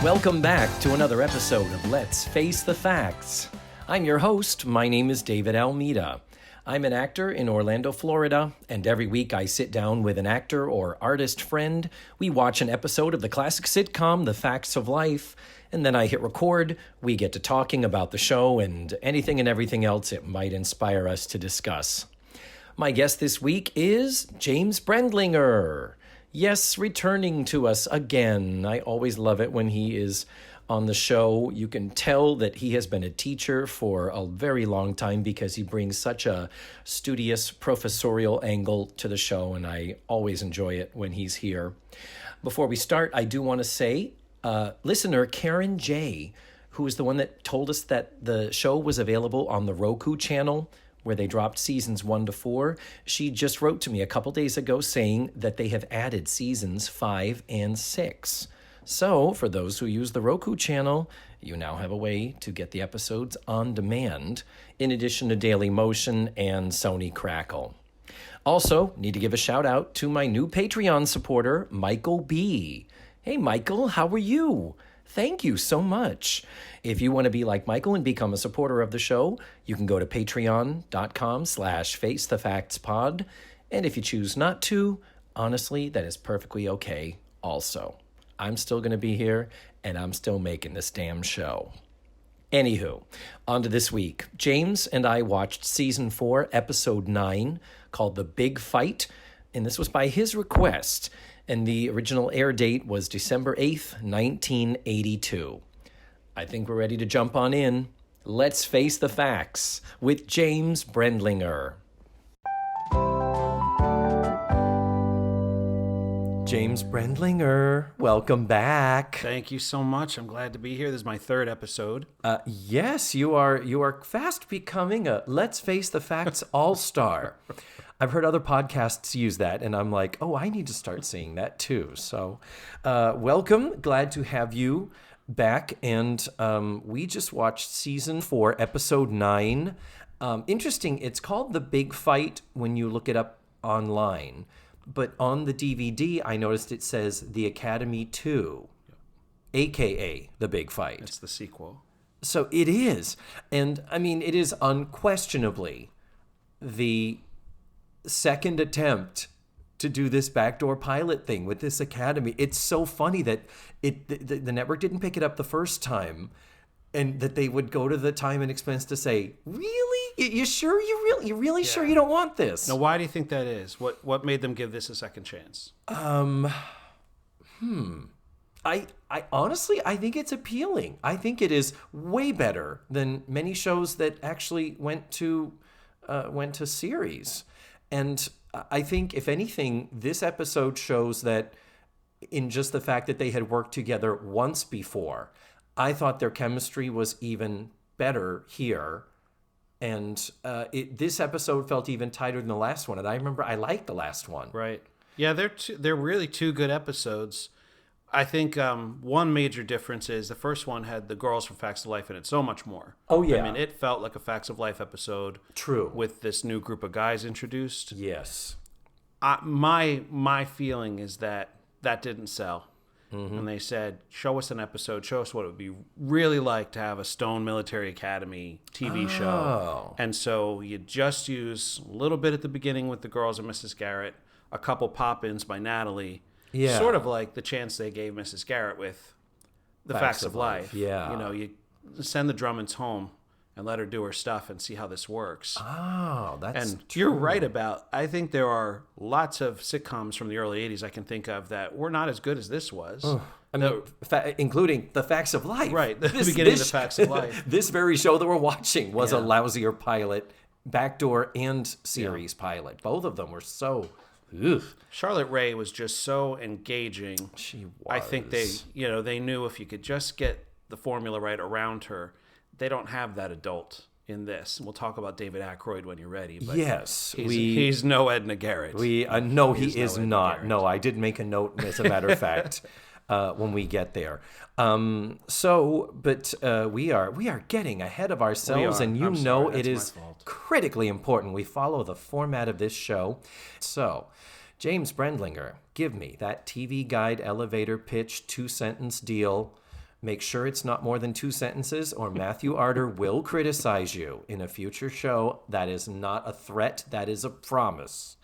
Welcome back to another episode of Let's Face the Facts. I'm your host. My name is David Almeida. I'm an actor in Orlando, Florida, and every week I sit down with an actor or artist friend. We watch an episode of the classic sitcom, The Facts of Life, and then I hit record. We get to talking about the show and anything and everything else it might inspire us to discuss. My guest this week is James Brendlinger. Yes, returning to us again. I always love it when he is on the show. You can tell that he has been a teacher for a very long time because he brings such a studious professorial angle to the show, and I always enjoy it when he's here. Before we start, I do want to say, listener Karen J., who is the one that told us that the show was available on the Roku channel, where they dropped seasons 1 to 4, she just wrote to me a couple days ago saying that they have added seasons 5 and 6. So, for those who use the Roku channel, you now have a way to get the episodes on demand, in addition to Daily Motion and Sony Crackle. Also, need to give a shout out to my new Patreon supporter, Michael B. Hey, Michael, how are you? Thank you so much. If you want to be like Michael and become a supporter of the show, you can go to patreon.com/facethefactspod. And if you choose not to, honestly, that is perfectly okay also. I'm still going to be here, and I'm still making this damn show. Anywho, on to this week. James and I watched Season 4, Episode 9, called The Big Fight, and this was by his request, and the original air date was December 8th, 1982. I think we're ready to jump on in. Let's face the facts with James Brendlinger. James Brendlinger, welcome back. Thank you so much. I'm glad to be here. This is my third episode. Yes, you are fast becoming a Let's Face the Facts all-star. I've heard other podcasts use that, and I'm like, oh, I need to start saying that too. So welcome. Glad to have you back. And we just watched Season 4, Episode 9. Interesting, it's called The Big Fight when you look it up online. But on the DVD, I noticed it says The Academy 2, a.k.a. The Big Fight. It's the sequel. So it is. And, I mean, it is unquestionably the second attempt to do this backdoor pilot thing with this Academy. It's so funny that the network didn't pick it up the first time, and that they would go to the time and expense to say, really? You sure? You really sure you don't want this? Now, why do you think that is? What made them give this a second chance? I honestly, I think it's appealing. I think it is way better than many shows that actually went to series. And I think, if anything, this episode shows that in just the fact that they had worked together once before, I thought their chemistry was even better here. And this episode felt even tighter than the last one. And I remember I liked the last one. Right. Yeah, they're really two good episodes. I think one major difference is the first one had the girls from Facts of Life in it so much more. Oh, yeah. I mean, it felt like a Facts of Life episode. True. With this new group of guys introduced. Yes. My feeling is that didn't sell. Mm-hmm. And they said, show us an episode, show us what it would be really like to have a Stone Military Academy TV show. And so you just use a little bit at the beginning with the girls and Mrs. Garrett, a couple pop-ins by Natalie. Yeah. Sort of like the chance they gave Mrs. Garrett with the Facts of Life. Yeah. You know, you send the Drummonds home and let her do her stuff and see how this works. Oh, that's and true. You're right about, I think there are lots of sitcoms from the early 80s I can think of that were not as good as this was. I mean, including The Facts of Life. Right, the beginning of The Facts of Life. This very show that we're watching was a lousier pilot, backdoor and series pilot. Both of them were so... Ugh. Charlotte Rae was just so engaging. She was. I think they knew if you could just get the formula right around her. They don't have that adult in this. And we'll talk about David Ackroyd when you're ready. But yes. He's no Edna Garrett. No, he is not. No, I did make a note, as a matter of fact, when we get there. We are getting ahead of ourselves, and it is critically important we follow the format of this show. So, James Brendlinger, give me that TV Guide elevator pitch 2-sentence deal. Make sure it's not more than 2 sentences, or Matthew Arter will criticize you in a future show. That is not a threat. That is a promise.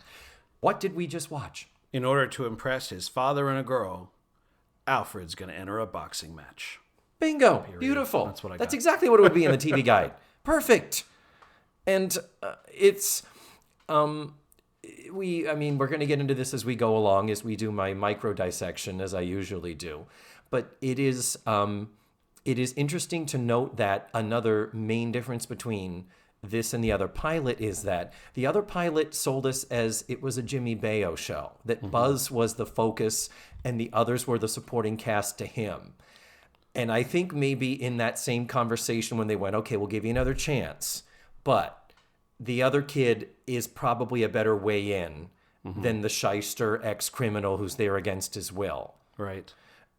What did we just watch? In order to impress his father and a girl, Alfred's going to enter a boxing match. Bingo. Beautiful. That's what I got. That's exactly what it would be in the TV guide. Perfect. And it's... we're going to get into this as we go along, as we do my micro dissection, as I usually do. But it is interesting to note that another main difference between this and the other pilot is that the other pilot sold us as it was a Jimmy Baio show, that Buzz was the focus and the others were the supporting cast to him. And I think maybe in that same conversation when they went, okay, we'll give you another chance, but the other kid is probably a better way in than the shyster ex-criminal who's there against his will. Right.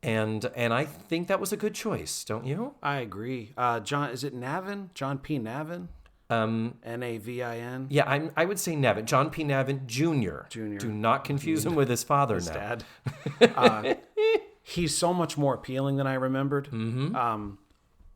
And I think that was a good choice, don't you? I agree. John, is it Navin? John P. Navin? Navin? Yeah, I would say Navin. John P. Navin Jr. Do not confuse him with his father his now. Dad. He's so much more appealing than I remembered.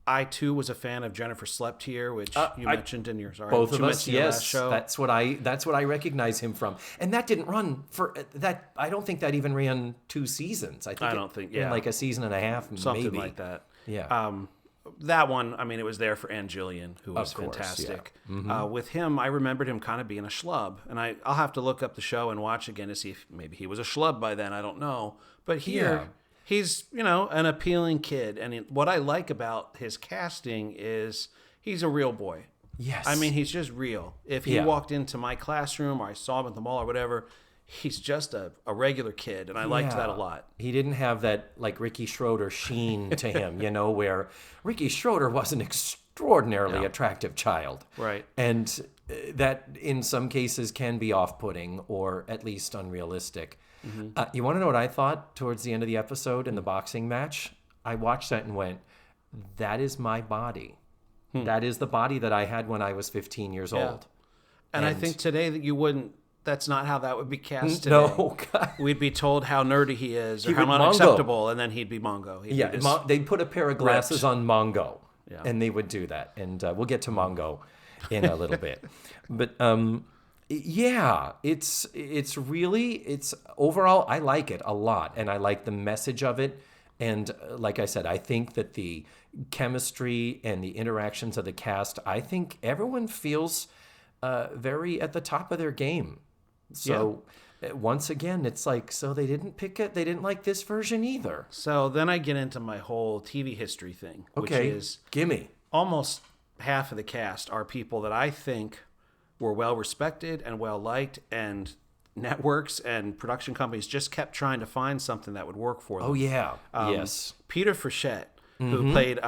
I too was a fan of Jennifer Slept Here, which you mentioned in your both of us. Yes, last show. That's what I recognize him from, and that didn't run for that. I don't think that even ran 2 seasons. I don't think like a season and a half, something maybe. like that. Yeah. That one, I mean, it was there for Jillian, who was fantastic. Yeah. With him, I remembered him kind of being a schlub, and I'll have to look up the show and watch again to see if maybe he was a schlub by then. I don't know, but here. Yeah. He's, an appealing kid. And what I like about his casting is he's a real boy. Yes. I mean, he's just real. If he walked into my classroom or I saw him at the mall or whatever, he's just a regular kid. And I liked that a lot. He didn't have that, like, Ricky Schroder sheen to him, where Ricky Schroder was an extraordinarily attractive child. Right. And that, in some cases, can be off-putting or at least unrealistic. You want to know what I thought towards the end of the episode in the boxing match? I watched that and went, that is my body. That is the body that I had when I was 15 years old. And I think today that that's not how that would be cast today. No, God. We'd be told how nerdy he is or how unacceptable, and then he'd be Mongo. They'd put a pair of glasses on Mongo, and they would do that. And we'll get to Mongo in a little bit. But... yeah, it's overall, I like it a lot, and I like the message of it. And like I said, I think that the chemistry and the interactions of the cast, I think everyone feels very at the top of their game. So once again, it's like, so they didn't pick it, they didn't like this version either. So then I get into my whole TV history thing, which is gimme. Almost half of the cast are people that I think were well respected and well liked, and networks and production companies just kept trying to find something that would work for them. Oh yeah, yes. Peter Frechette, who played,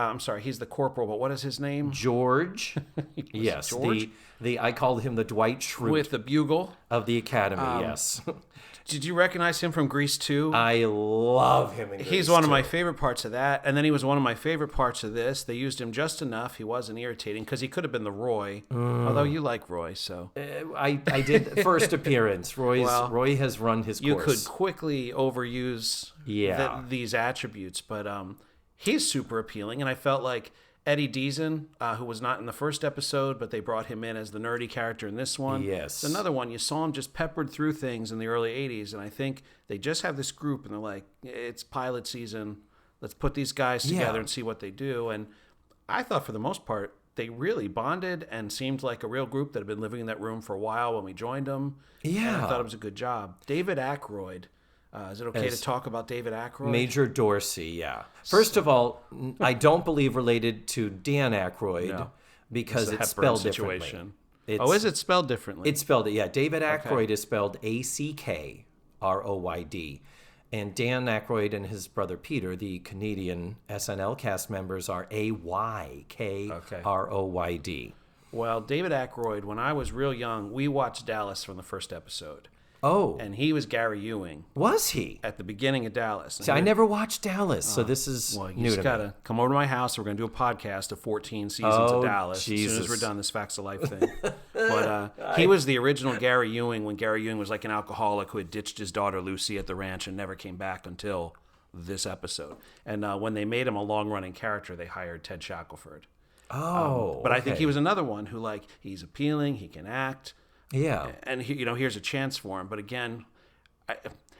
he's the corporal, but what is his name? George. Yes, George. I called him the Dwight Schrute with the bugle of the Academy. Yes. Did you recognize him from Grease 2? I love him in Grease 2. He's one of my favorite parts of that. And then he was one of my favorite parts of this. They used him just enough. He wasn't irritating because he could have been the Roy. Although you like Roy, so. I did first appearance. Roy has run his course. You could quickly overuse these attributes. But he's super appealing. And I felt like Eddie Deason, who was not in the first episode, but they brought him in as the nerdy character in this one. Yes. It's another one. You saw him just peppered through things in the early 80s, and I think they just have this group, and they're like, it's pilot season. Let's put these guys together and see what they do. And I thought for the most part, they really bonded and seemed like a real group that had been living in that room for a while when we joined them. Yeah. And I thought it was a good job. David Ackroyd. Is it okay to talk about David Ackroyd? Major Dorsey, yeah. First of all, I don't believe related to Dan Aykroyd because it's spelled differently. Is it spelled differently? It's spelled, David Ackroyd is spelled Ackroyd. And Dan Aykroyd and his brother Peter, the Canadian SNL cast members, are Aykroyd. Well, David Ackroyd, when I was real young, we watched Dallas from the first episode. Oh. And he was Garry Ewing. Was he? At the beginning of Dallas. See, I never watched Dallas, so this is new to me. You just got to come over to my house. We're going to do a podcast of 14 seasons of Dallas. Jesus. As soon as we're done this Facts of Life thing. But he was the original Garry Ewing when Garry Ewing was like an alcoholic who had ditched his daughter Lucy at the ranch and never came back until this episode. And when they made him a long-running character, they hired Ted Shackelford. Oh, But I think he was another one who, like, he's appealing, he can act. Yeah. And, here's a chance for him. But again,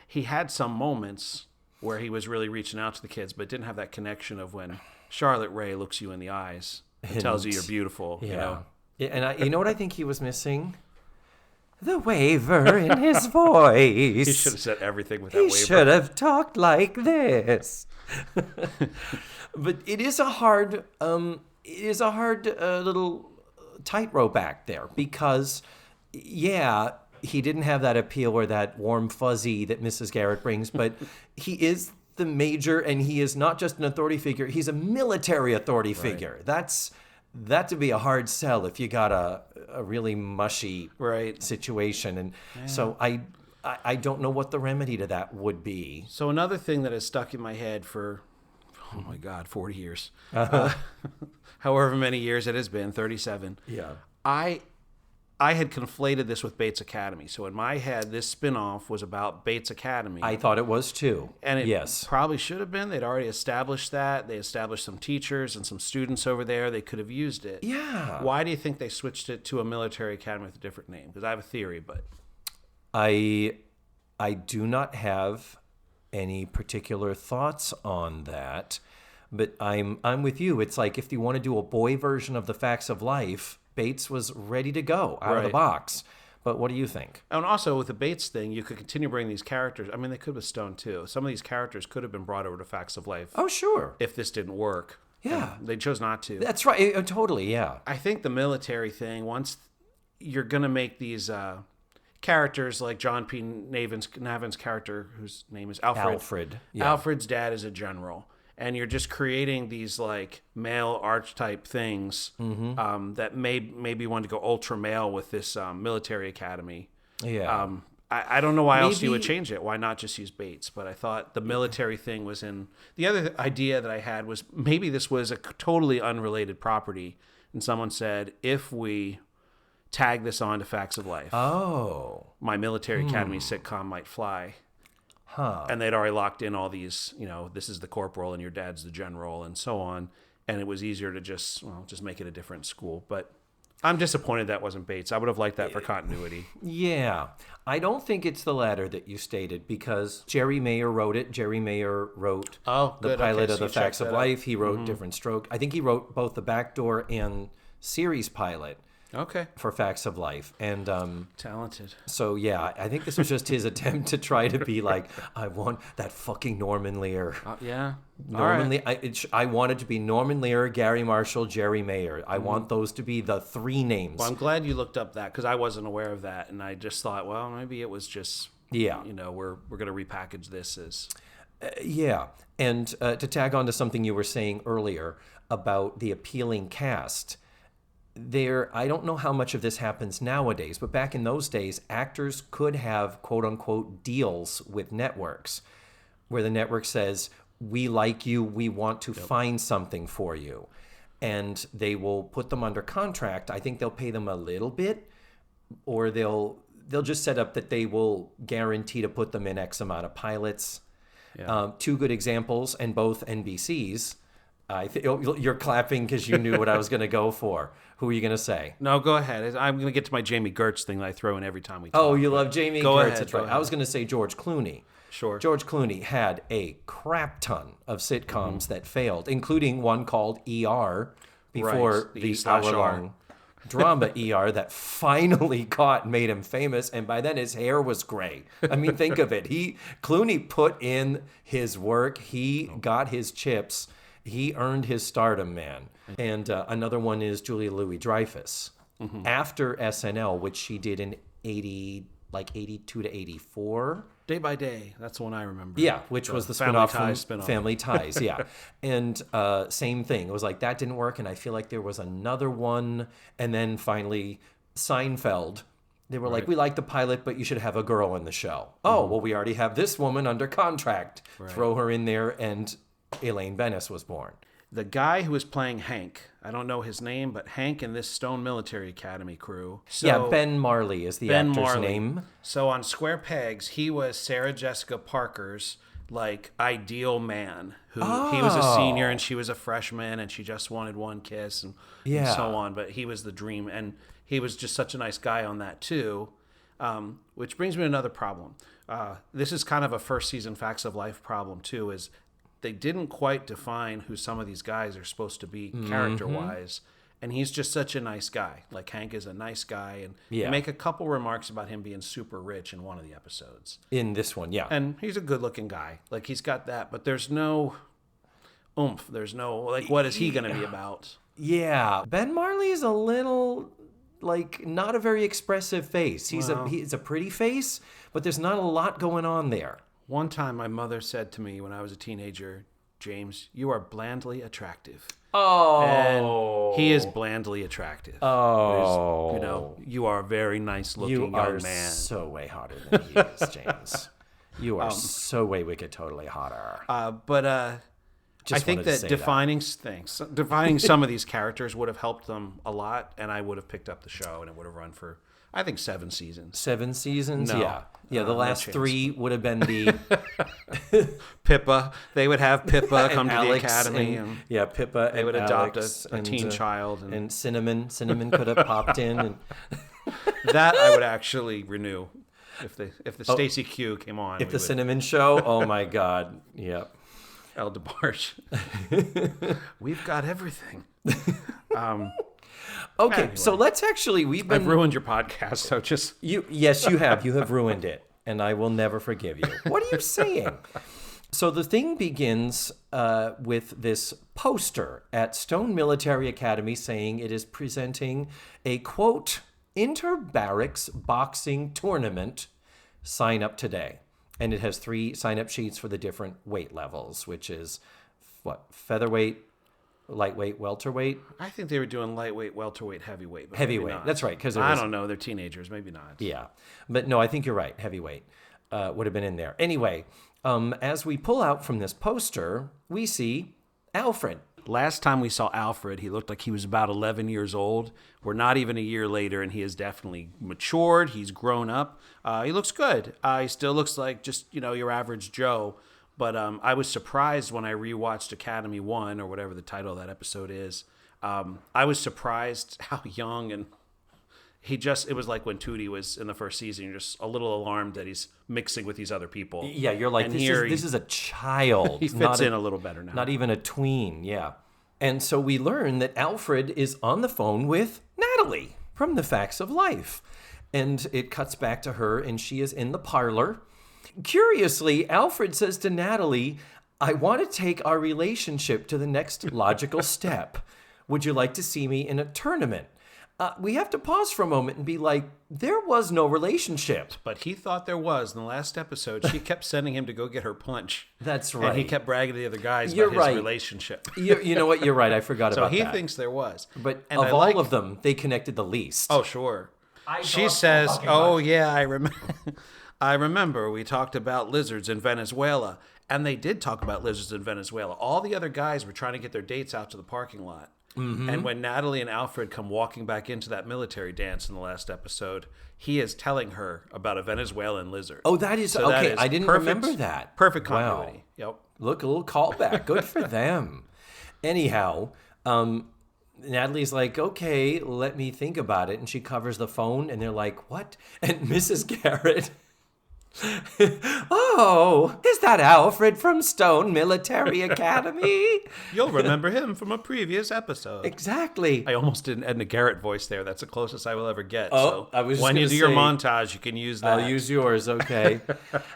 he had some moments where he was really reaching out to the kids, but didn't have that connection of when Charlotte Rae looks you in the eyes and tells you you're beautiful. Yeah. And you know what I think he was missing? The waver in his voice. He should have said everything with that waver. He should have talked like this. But it is a hard little tightrope act there because, yeah, he didn't have that appeal or that warm fuzzy that Mrs. Garrett brings, but he is the major, and he is not just an authority figure. He's a military authority figure. That to be a hard sell if you got a really mushy situation. And so I don't know what the remedy to that would be. So another thing that has stuck in my head for, 40 years. However many years it has been, 37. Yeah. I had conflated this with Bates Academy. So in my head, this spinoff was about Bates Academy. I thought it was too. And it probably should have been. They'd already established that. They established some teachers and some students over there. They could have used it. Yeah. Why do you think they switched it to a military academy with a different name? Because I have a theory, but... I do not have any particular thoughts on that, but I'm with you. It's like if you want to do a boy version of the Facts of Life, Bates was ready to go out of the box. But what do you think? And also with the Bates thing, you could continue bringing these characters. I mean, they could have Stone too. Some of these characters could have been brought over to Facts of Life. Oh, sure. If this didn't work. Yeah. And they chose not to. That's right. Totally, yeah. I think the military thing, once you're going to make these characters like John P. Navin's character, whose name is Alfred. Yeah. Alfred's dad is a general. And you're just creating these like male archetype things that maybe want to go ultra male with this military academy. Yeah. I don't know why else you would change it. Why not just use Bates? But I thought the military thing was in... The other idea that I had was maybe this was a totally unrelated property. And someone said, if we tag this on to Facts of Life, my military academy sitcom might fly. Huh. And they'd already locked in all these, this is the corporal and your dad's the general and so on. And it was easier to just make it a different school. But I'm disappointed that wasn't Bates. I would have liked that for continuity. Yeah. I don't think it's the latter that you stated because Jerry Mayer wrote it. Jerry Mayer wrote the pilot of the Facts of Life. He wrote Diff'rent Stroke. I think he wrote both the backdoor and series pilot. Okay. For Facts of Life. And talented. So yeah, I think this was just his attempt to try to be like, I want that fucking Norman Lear. Yeah. Norman Lear. I wanted to be Norman Lear, Gary Marshall, Jerry Mayer. I want those to be the three names. Well, I'm glad you looked up that because I wasn't aware of that, and I just thought, well, maybe it was just we're going to repackage this as yeah. And to tag on to something you were saying earlier about the appealing cast. I don't know how much of this happens nowadays, but back in those days, actors could have quote unquote deals with networks where the network says, we like you, we want to find something for you. And they will put them under contract. I think they'll pay them a little bit, or they'll just set up that they will guarantee to put them in X amount of pilots. Yeah. Two good examples, and both NBCs. You're clapping because you knew what I was going to go for. Who are you going to say? No, go ahead. I'm going to get to my Jamie Gertz thing that I throw in every time we talk. Oh, you love Jamie Gertz. Go ahead. That's right. I was going to say George Clooney. Sure. George Clooney had a crap ton of sitcoms that failed, including one called ER before the hour-long drama ER that finally made him famous, and by then his hair was gray. I mean, think of it. Clooney put in his work. He got his chips. He earned his stardom, man. And another one is Julia Louis-Dreyfus. After SNL, which she did in 82 to 84. Day by Day. That's the one I remember. Yeah, which was the spinoff from Family Ties. Yeah. And same thing. It was like that didn't work. And I feel like there was another one. And then finally, Seinfeld. They were like, we like the pilot, but you should have a girl in the show. Oh, well, we already have this woman under contract. Throw her in there, and Elaine Bennis was born. The guy who was playing Hank, I don't know his name, but Hank in this Stone Military Academy crew. So, Ben Marley is the actor's name. So on Square Pegs, he was Sarah Jessica Parker's like ideal man who he was a senior and she was a freshman and she just wanted one kiss and so on. But he was the dream, and he was just such a nice guy on that too. Which brings me to another problem. This is kind of a first season Facts of Life problem too, is they didn't quite define who some of these guys are supposed to be character-wise. And he's just such a nice guy. Like, Hank is a nice guy. And they make a couple remarks about him being super rich in one of the episodes. In this one, yeah. And he's a good-looking guy. Like, he's got that. But there's no oomph. There's no, like, what is he going to be about? Yeah. Ben Marley is a little, like, not a very expressive face. He's a pretty face, but there's not a lot going on there. One time my mother said to me when I was a teenager, James, you are blandly attractive. Oh. And he is blandly attractive. Oh. You know, you are a very nice looking young man. You are so way hotter than he is, James. You are so way wicked totally hotter. I think that defining some of these characters would have helped them a lot, and I would have picked up the show, and it would have run for, I think, 7 seasons. 7 seasons? No. Yeah. Yeah, the last 3 would have been the... Pippa. They would have Pippa come to Alex the academy. And Pippa they would adopt Alex a teen child. And Cinnamon. Cinnamon could have popped in. And that I would actually renew if the Stacey Q came on. If the Cinnamon show? Oh, my God. Yep. El DeBarge. We've got everything. Okay, anyway. So let's actually... I've ruined your podcast, so just... Yes, you have. You have ruined it, and I will never forgive you. What are you saying? So the thing begins with this poster at Stone Military Academy saying it is presenting a, quote, inter-barracks boxing tournament. Sign up today. And it has 3 sign-up sheets for the different weight levels, which is, featherweight, lightweight, welterweight? I think they were doing lightweight, welterweight, heavyweight. But heavyweight, that's right. Because I don't know. They're teenagers. Maybe not. Yeah. But no, I think you're right. Heavyweight would have been in there. Anyway, as we pull out from this poster, we see Alfred. Last time we saw Alfred, he looked like he was about 11 years old. We're not even a year later, and he has definitely matured. He's grown up. He looks good. He still looks like just, your average Joe. But I was surprised when I rewatched Academy 1, or whatever the title of that episode is. I was surprised how young, and it was like when Tootie was in the first season. You're just a little alarmed that he's mixing with these other people. Yeah, you're like, this is a child. He fits in a little better now. Not even a tween, yeah. And so we learn that Alfred is on the phone with Natalie from The Facts of Life. And it cuts back to her, and she is in the parlor. Curiously, Alfred says to Natalie, I want to take our relationship to the next logical step. Would you like to see me in a tournament? We have to pause for a moment and be like, there was no relationship. But he thought there was. In the last episode, she kept sending him to go get her punch. That's right. And he kept bragging to the other guys about his relationship. You know what? You're right. I forgot about that. So he thinks there was. But of all of them, they connected the least. Oh, sure. She says, yeah, I remember we talked about lizards in Venezuela. And they did talk about lizards in Venezuela. All the other guys were trying to get their dates out to the parking lot. Mm-hmm. And when Natalie and Alfred come walking back into that military dance in the last episode, he is telling her about a Venezuelan lizard. Oh, that is okay. That is I didn't remember that. Perfect continuity. Wow. Yep. Look, a little callback. Good for them. Anyhow, Natalie's like, okay, let me think about it. And she covers the phone, and they're like, what? And Mrs. Garrett... Oh, is that Alfred from Stone Military Academy? You'll remember him from a previous episode. Exactly. I almost did an Edna Garrett voice there. That's the closest I will ever get. Oh, I was when you do your montage, you can use that. I'll use yours, okay.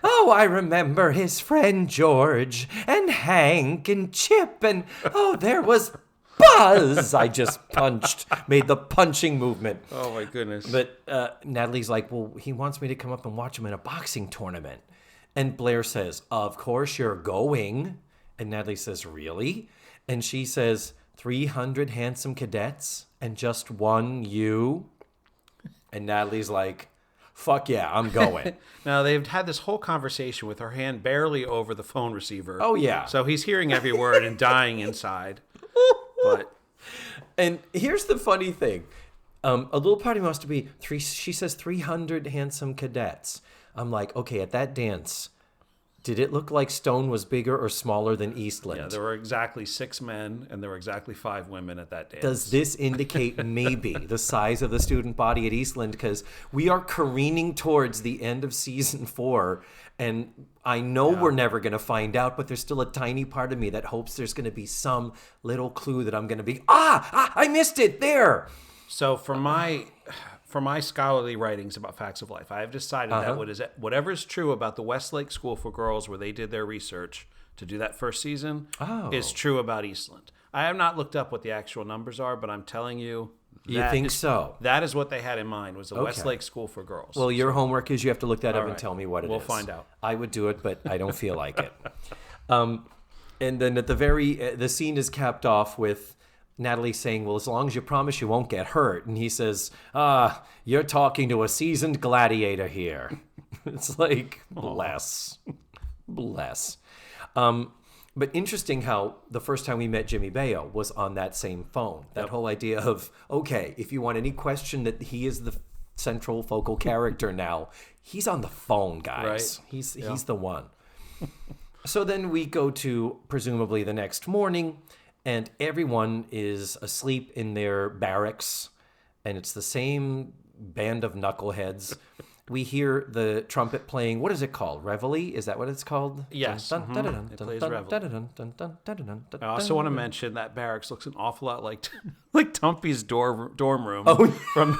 Oh, I remember his friend George and Hank and Chip and there was Buzz. I just made the punching movement. Oh, my goodness. But Natalie's like, well, he wants me to come up and watch him in a boxing tournament. And Blair says, of course you're going. And Natalie says, really? And she says, 300 handsome cadets and just one you? And Natalie's like, fuck yeah, I'm going. Now, they've had this whole conversation with her hand barely over the phone receiver. Oh, yeah. So he's hearing every word and dying inside. And here's the funny thing. A little party wants to be she says 300 handsome cadets. I'm like, okay, at that dance, Did it look like Stone was bigger or smaller than Eastland? Yeah, there were exactly 6 men and there were exactly 5 women at that dance. Does this indicate maybe the size of the student body at Eastland? Because we are careening towards the end of season 4, and I know we're never going to find out, but there's still a tiny part of me that hopes there's going to be some little clue that I'm going to be, I missed it there. So for my scholarly writings about facts of life, I have decided that whatever is true about the Westlake School for Girls, where they did their research to do that first season, is true about Eastland. I have not looked up what the actual numbers are, but I'm telling you, so? That is what they had in mind, was the Westlake School for Girls. Well, your homework is you have to look that up and tell me what it is. We'll find out. I would do it, but I don't feel like it. And then at the scene is capped off with Natalie saying, well, as long as you promise you won't get hurt. And he says, you're talking to a seasoned gladiator here. It's like, bless. But interesting how the first time we met Jimmy Baio was on that same phone. That whole idea of, okay, if you want any question that he is the central focal character now, he's on the phone, guys. Right. He's the one. So then we go to presumably the next morning, and everyone is asleep in their barracks, and it's the same band of knuckleheads. We hear the trumpet playing. What is it called? Reveille? Is that what it's called? Yes. It plays Reveille. I also want to mention that barracks looks an awful lot like Tumpy's dorm room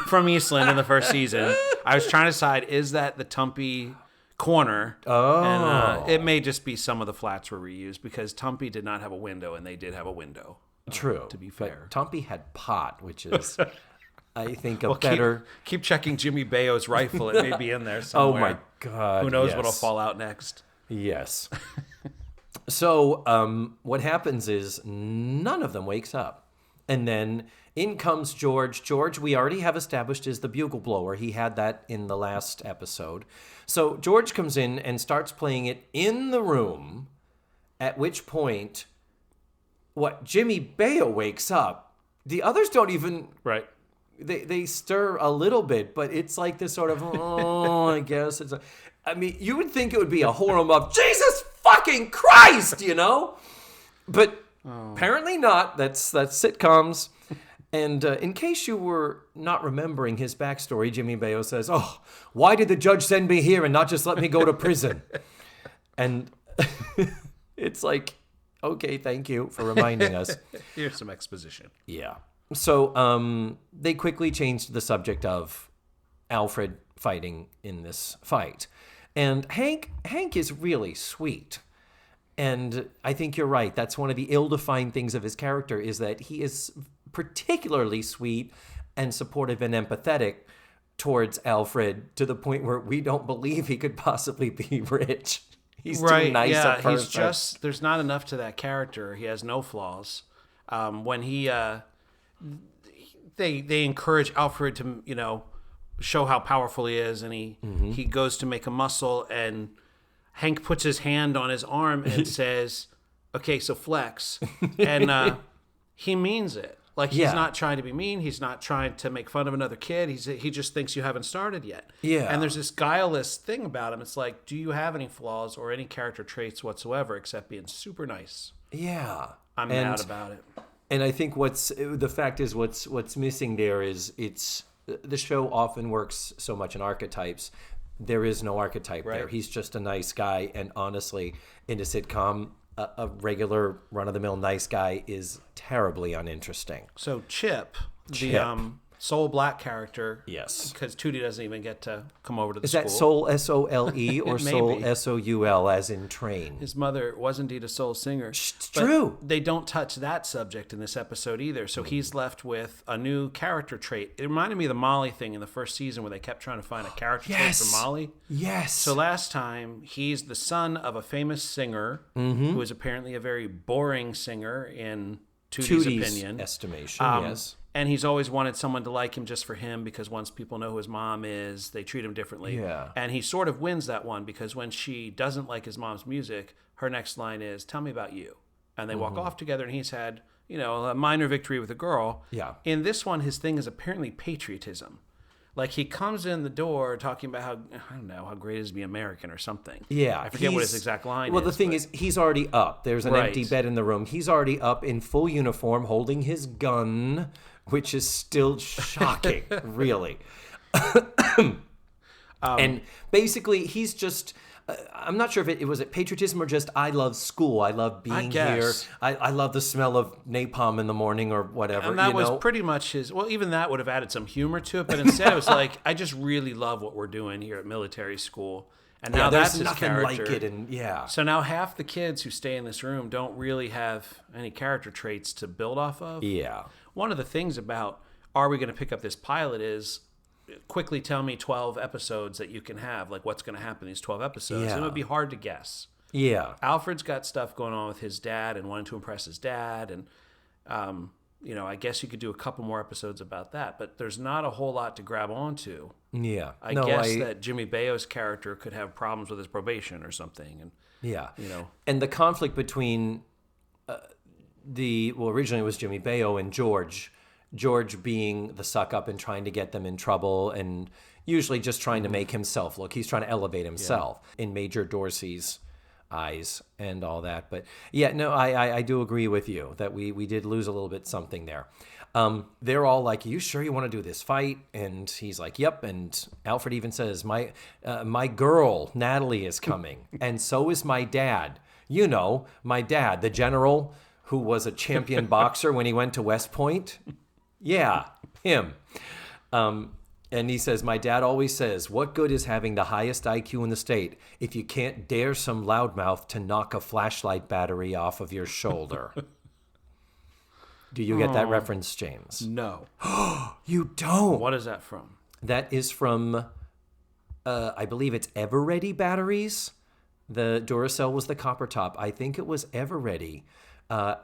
from Eastland in the first season. I was trying to decide, is that the Tumpy corner? And it may just be some of the flats were reused, because Tumpy did not have a window and they did have a window. True. To be fair. But Tumpy had pot, which is... I think better... Keep checking Jimmy Baio's rifle. It may be in there somewhere. Oh, my God. Who knows what'll fall out next. Yes. So what happens is none of them wakes up. And then in comes George. George, we already have established, is the bugle blower. He had that in the last episode. So George comes in and starts playing it in the room, at which point, Jimmy Baio wakes up. The others don't even... Right. They stir a little bit, but it's like this sort of, I guess. You would think it would be a horror of Jesus fucking Christ, But apparently not. That's sitcoms. And in case you were not remembering his backstory, Jimmy Baio says, why did the judge send me here and not just let me go to prison? And it's like, okay, thank you for reminding us. Here's some exposition. Yeah. So they quickly changed the subject of Alfred fighting in this fight. And Hank is really sweet. And I think you're right. That's one of the ill-defined things of his character, is that he is particularly sweet and supportive and empathetic towards Alfred, to the point where we don't believe he could possibly be rich. He's too nice a person. He's just, there's not enough to that character. He has no flaws. When he... They encourage Alfred to, show how powerful he is, and he goes to make a muscle, and Hank puts his hand on his arm and says, okay, so flex. And he means it. Like, he's not trying to be mean. He's not trying to make fun of another kid. He just thinks you haven't started yet. Yeah. And there's this guileless thing about him. It's like, do you have any flaws or any character traits whatsoever except being super nice? Yeah. I'm mad about it. And I think what's missing there is the show often works so much in archetypes. There is no archetype there. He's just a nice guy. And honestly, in a sitcom, a regular run-of-the-mill nice guy is terribly uninteresting. So Chip. The Soul Black character. Yes. Because Tootie doesn't even get to come over to the school. Is that Soul, S-O-L-E, or Soul, S-O-U-L, as in train? His mother was indeed a soul singer. It's true. They don't touch that subject in this episode either, so he's left with a new character trait. It reminded me of the Molly thing in the first season, where they kept trying to find a character trait for Molly. Yes. So last time, he's the son of a famous singer, who is apparently a very boring singer in Tootie's opinion. Estimation, yes. And he's always wanted someone to like him just for him, because once people know who his mom is, they treat him differently. Yeah. And he sort of wins that one, because when she doesn't like his mom's music, her next line is, tell me about you. And they walk off together, and he's had, a minor victory with a girl. Yeah. In this one, his thing is apparently patriotism. Like, he comes in the door talking about how, I don't know, how great it is to be American or something. Yeah. I forget what his exact line is. Well, the thing is, he's already up. There's an empty bed in the room. He's already up in full uniform, holding his gun, which is still shocking, really. And basically, he's just... I'm not sure if it was patriotism or just I love school. I love being here. I love the smell of napalm in the morning or whatever. And that was pretty much his... Well, even that would have added some humor to it. But instead, it was like, I just really love what we're doing here at military school. And now that's his character. Like it. And So now half the kids who stay in this room don't really have any character traits to build off of. Yeah. One of the things about Are We Going to Pick Up This Pilot is... quickly tell me 12 episodes that you can have, like what's going to happen in these 12 episodes. Yeah. And it would be hard to guess. Yeah. Alfred's got stuff going on with his dad and wanting to impress his dad. And, I guess you could do a couple more episodes about that, but there's not a whole lot to grab onto. Yeah. I guess that Jimmy Baio's character could have problems with his probation or something. And yeah. And the conflict between originally it was Jimmy Baio and George being the suck up and trying to get them in trouble and usually just trying to make himself look. He's trying to elevate himself in Major Dorsey's eyes and all that. But yeah, no, I do agree with you that we did lose a little bit something there. They're all like, "Are you sure you want to do this fight?" And he's like, "Yep." And Alfred even says, my girl, Natalie, is coming. And so is my dad. My dad, the general who was a champion boxer when he went to West Point. Yeah, him. And he says, my dad always says, what good is having the highest IQ in the state if you can't dare some loudmouth to knock a flashlight battery off of your shoulder? Do you get that reference, James? No. You don't? What is that from? That is from, I believe it's Eveready batteries. The Duracell was the copper top. I think it was Eveready.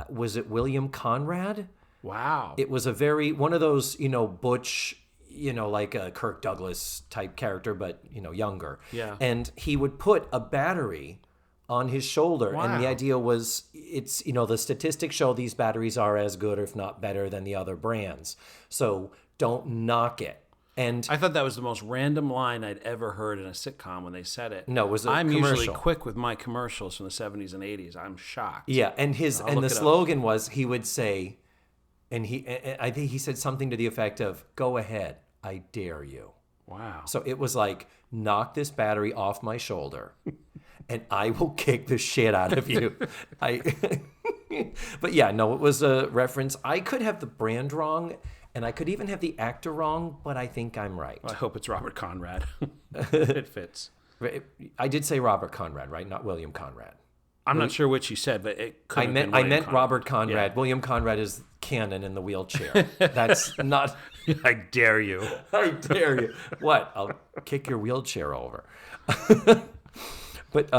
Was it William Conrad? Wow. It was one of those, butch, like a Kirk Douglas type character, but, younger. Yeah. And he would put a battery on his shoulder. Wow. And the idea was, it's, the statistics show these batteries are as good, if not better, than the other brands. So don't knock it. And I thought that was the most random line I'd ever heard in a sitcom when they said it. No, it was a I'm commercial. Usually quick with my commercials from the 70s and 80s. I'm shocked. Yeah, and the slogan was, he would say, and I think he said something to the effect of, "Go ahead, I dare you." Wow. So it was like, knock this battery off my shoulder, and I will kick the shit out of you. But yeah, no, it was a reference. I could have the brand wrong, and I could even have the actor wrong, but I think I'm right. Well, I hope it's Robert Conrad. It fits. I did say Robert Conrad, right? Not William Conrad. I'm not sure which you said, but it could have been I meant Conrad. Robert Conrad. Yeah. William Conrad is canon in the wheelchair. That's not... I dare you. I dare you. What? I'll kick your wheelchair over. But,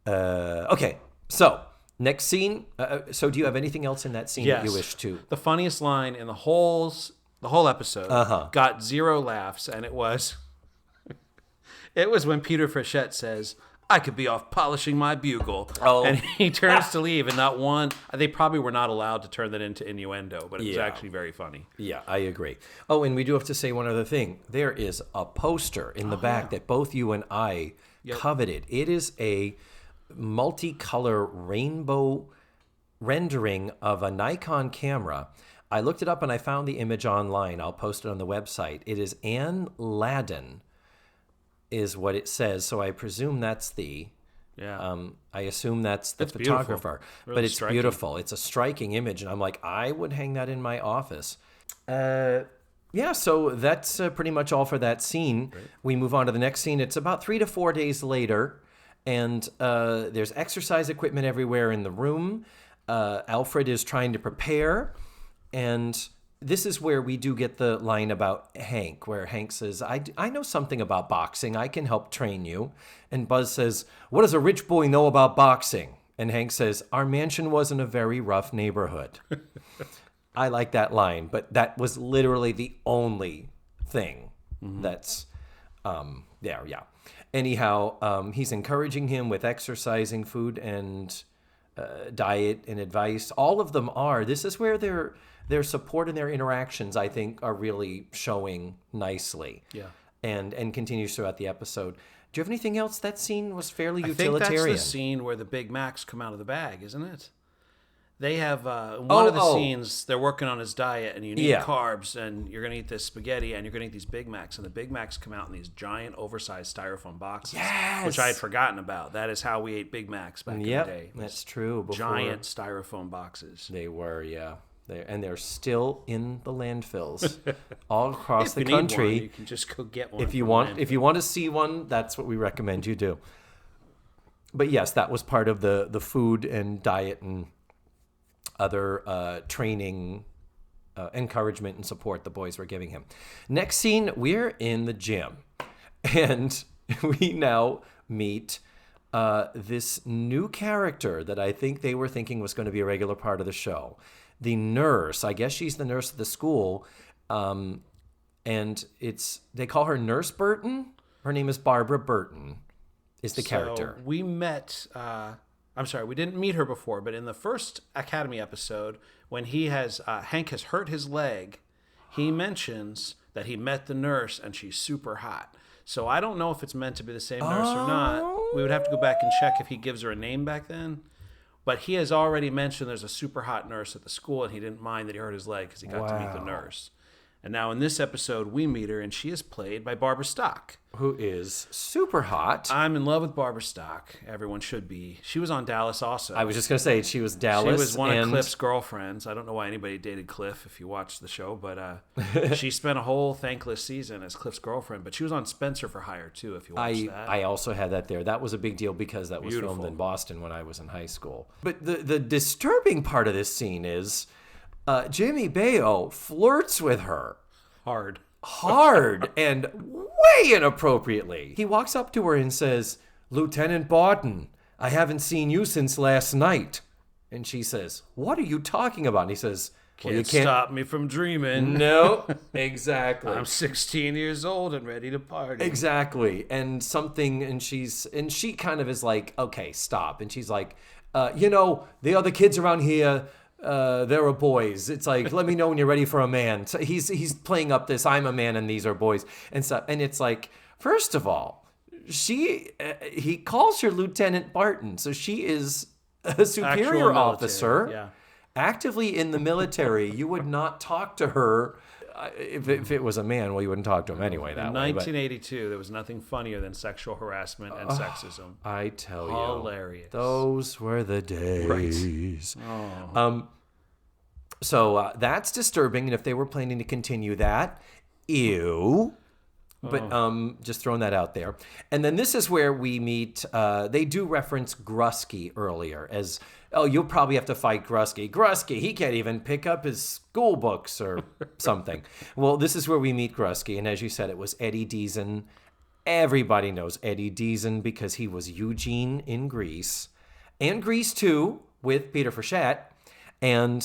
okay. So, next scene. So do you have anything else in that scene that you wish to? The funniest line in the whole episode got 0 laughs, and it was when Peter Frechette says, "I could be off polishing my bugle." Oh. And he turns to leave, and not one... They probably were not allowed to turn that into innuendo, but it was actually very funny. Yeah, I agree. Oh, and we do have to say one other thing. There is a poster in the back that both you and I coveted. It is a multicolor rainbow rendering of a Nikon camera. I looked it up, and I found the image online. I'll post it on the website. It is Ann Ladden, is what it says. So I presume that's I assume that's the photographer. Really but it's striking. Beautiful. It's a striking image, and I'm like, I would hang that in my office. So that's pretty much all for that scene. Great. We move on to the next scene. It's about 3 to 4 days later, and there's exercise equipment everywhere in the room. Alfred is trying to prepare, and this is where we do get the line about Hank, where Hank says, I know something about boxing. I can help train you. And Buzz says, what does a rich boy know about boxing? And Hank says, our mansion was in a very rough neighborhood. I like that line, but that was literally the only thing that's there, yeah. Anyhow, he's encouraging him with exercising, food, and diet and advice. All of them are. This is where their support and their interactions, I think, are really showing nicely. Yeah. And continues throughout the episode. Do you have anything else? That scene was fairly I utilitarian. think that's the scene where the Big Macs come out of the bag, isn't it? They have one of the scenes, they're working on his diet, and you need carbs, and you're going to eat this spaghetti, and you're going to eat these Big Macs, and the Big Macs come out in these giant, oversized styrofoam boxes, which I had forgotten about. That is how we ate Big Macs back in the day. That's true. Giant styrofoam boxes. They were, yeah. They're still in the landfills all across the If you country. need one, you can just go get one. If you want to see one, that's what we recommend you do. But yes, that was part of the food and diet and other training, encouragement and support the boys were giving him. Next scene, we're in the gym, and we now meet this new character that I think they were thinking was going to be a regular part of the show. The nurse, I guess she's the nurse at the school, and they call her Nurse Burton. Her name is Barbara Burton, is the character. We met, we didn't meet her before, but in the first Academy episode, when Hank has hurt his leg, he mentions that he met the nurse and she's super hot. So I don't know if it's meant to be the same nurse or not. We would have to go back and check if he gives her a name back then. But he has already mentioned there's a super hot nurse at the school, and he didn't mind that he hurt his leg because he got to meet the nurse. And now in this episode, we meet her, and she is played by Barbara Stock. Who is super hot. I'm in love with Barbara Stock. Everyone should be. She was on Dallas also. I was just going to say, she was Dallas. She was one of Cliff's girlfriends. I don't know why anybody dated Cliff if you watched the show, but she spent a whole thankless season as Cliff's girlfriend. But she was on Spenser for Hire, too, if you watched that. I also had that there. That was a big deal because that was filmed in Boston when I was in high school. But the disturbing part of this scene is Jimmy Baio flirts with her. Hard and way inappropriately. He walks up to her and says, "Lieutenant Barton, I haven't seen you since last night." And she says, "What are you talking about?" And he says, "Well, you can't stop me from dreaming." No, exactly. I'm 16 years old and ready to party. Exactly. And she kind of is like, "Okay, stop." And she's like, the other kids around here, there are boys. It's like, let me know when you're ready for a man. So he's playing up this, I'm a man and these are boys and stuff. And it's like, first of all, he calls her Lieutenant Barton, so she is a superior officer, actively in the military. You would not talk to her if it was a man. Well, you wouldn't talk to him anyway. In 1982, there was nothing funnier than sexual harassment and sexism. I tell you, hilarious. Those were the days. Right. So that's disturbing, and if they were planning to continue that, ew. But just throwing that out there. And then this is where we meet, they do reference Grusky earlier as, you'll probably have to fight Grusky. Grusky, he can't even pick up his school books or something. Well, this is where we meet Grusky, and as you said, it was Eddie Deason. Everybody knows Eddie Deason because he was Eugene in Grease, and Grease 2 with Peter Frechette. And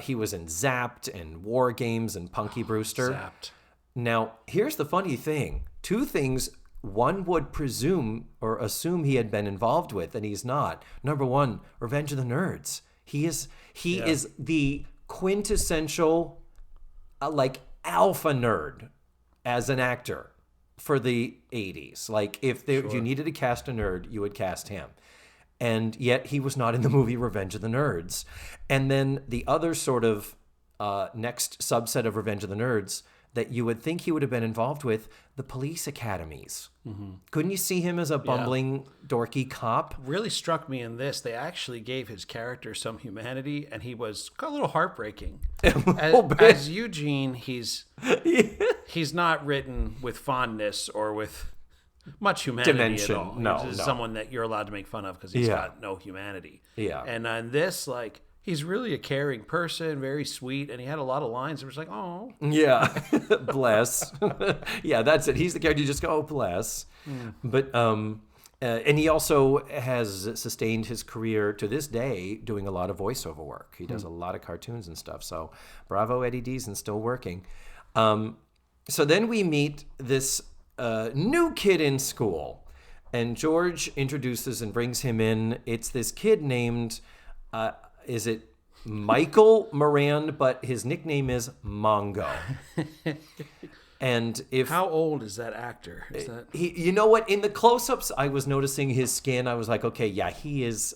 he was in Zapped and War Games and Punky Brewster. Zapped. Now, here's the funny thing. Two things one would presume or assume he had been involved with, and he's not. Number one, Revenge of the Nerds. He is the quintessential, alpha nerd as an actor for the 80s. Like, if you needed to cast a nerd, you would cast him. And yet he was not in the movie Revenge of the Nerds. And then the other sort of next subset of Revenge of the Nerds that you would think he would have been involved with, the police academies. Mm-hmm. Couldn't you see him as a bumbling, dorky cop? Really struck me in this. They actually gave his character some humanity, and he was a little heartbreaking. As Eugene, he's not written with fondness or with much humanity at all. No, he's someone that you're allowed to make fun of because he's got no humanity. Yeah. And on this, he's really a caring person, very sweet, and he had a lot of lines that were just like, oh. Yeah, bless. Yeah, that's it. He's the character you just go, oh, bless. Mm. But, and he also has sustained his career to this day doing a lot of voiceover work. He does a lot of cartoons and stuff. So bravo, Eddie Deason, still working. So then we meet this new kid in school. And George introduces and brings him in. It's this kid named, is it Michael Moran, but his nickname is Mongo. And How old is that actor? You know what? In the close-ups, I was noticing his skin. I was like, okay, yeah, he is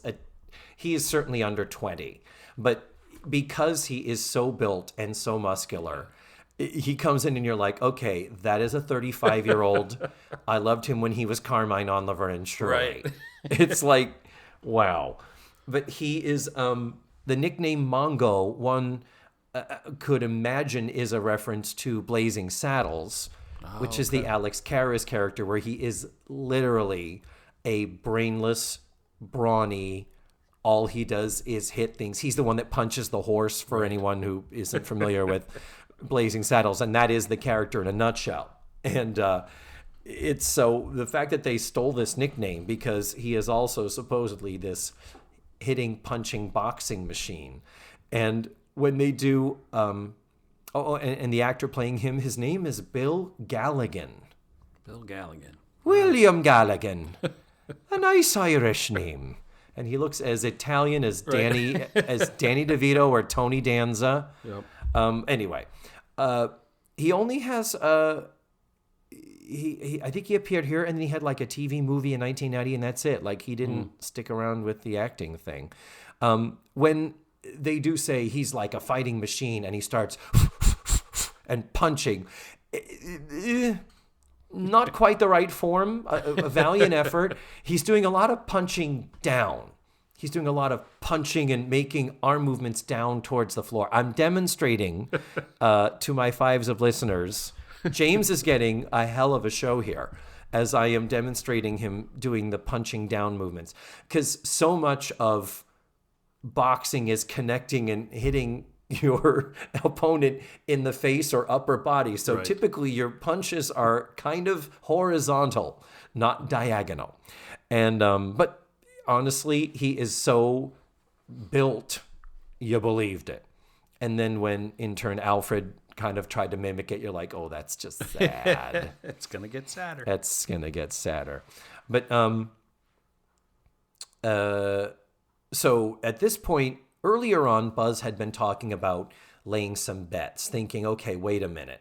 certainly under 20. But because he is so built and so muscular, he comes in and you're like, okay, that is a 35-year-old. I loved him when he was Carmine on Laverne and Shirley. Right. It's like, wow. But he is, the nickname Mongo, one could imagine is a reference to Blazing Saddles, which is the Alex Karras character, where he is literally a brainless, brawny, all he does is hit things. He's the one that punches the horse, for anyone who isn't familiar with Blazing Saddles, and that is the character in a nutshell. And it's so the fact that they stole this nickname, because he is also supposedly this hitting, punching, boxing machine. And when they do, and the actor playing him, his name is Bill Galligan. Bill Galligan. William Galligan. A nice Irish name. And he looks as Italian as Danny DeVito or Tony Danza. Yep. Anyway, he only has he I think he appeared here, and then he had like a TV movie in 1990, and that's it. Like, he didn't stick around with the acting thing. When they do say he's like a fighting machine and he starts and punching, not quite the right form, a valiant effort. He's doing a lot of punching down. He's doing a lot of punching and making arm movements down towards the floor. I'm demonstrating to my fives of listeners. James is getting a hell of a show here as I am demonstrating him doing the punching down movements. Because so much of boxing is connecting and hitting your opponent in the face or upper body. So typically your punches are kind of horizontal, not diagonal. And but honestly, he is so built, you believed it. And then when in turn Alfred kind of tried to mimic it, you're like, oh, that's just sad. It's gonna get sadder. That's gonna get sadder. But so at this point, earlier on, Buzz had been talking about laying some bets, thinking, okay, wait a minute.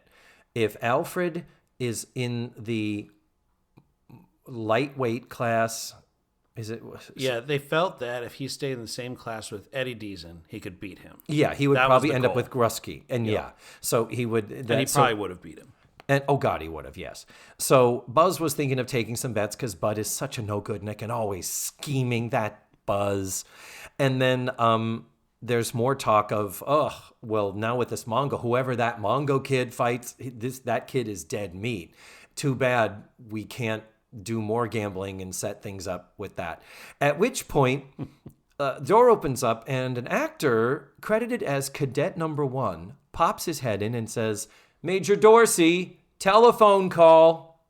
If Alfred is in the lightweight class, is it? Yeah, they felt that if he stayed in the same class with Eddie Deason, he could beat him. Yeah, he would probably end up with Grusky. And so he would. And he probably would have beat him. And oh God, he would have, yes. So Buzz was thinking of taking some bets because Bud is such a no-good Nick and always scheming, that Buzz. And then there's more talk of, well, now with this Mongo, whoever that Mongo kid fights, that kid is dead meat. Too bad we can't do more gambling and set things up with that. At which point, door opens up and an actor credited as Cadet Number 1 pops his head in and says, "Major Dorsey, telephone call,"